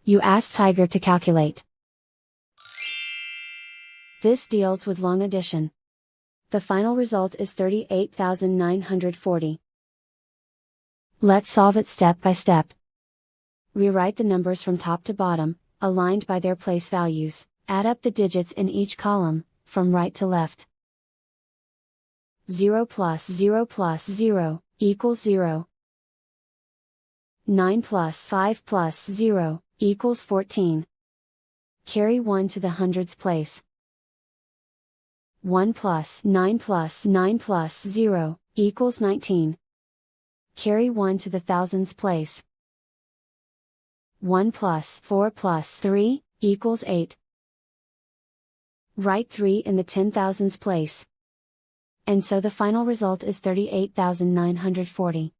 You ask Tiger to calculate. This deals with long addition. The final result is 38,940. Let's solve it step by step. Rewrite the numbers from top to bottom, aligned by their place values. Add up the digits in each column, from right to left. 0 plus 0 plus 0, equals 0. 9 plus 5 plus 0, equals 14. Carry 1 to the hundreds place. 1 plus 9 plus 9 plus 0, equals 19. Carry 1 to the thousands place. 1 plus 4 plus 3, equals 8. Write 3 in the 10,000s place. And so the final result is 38,940.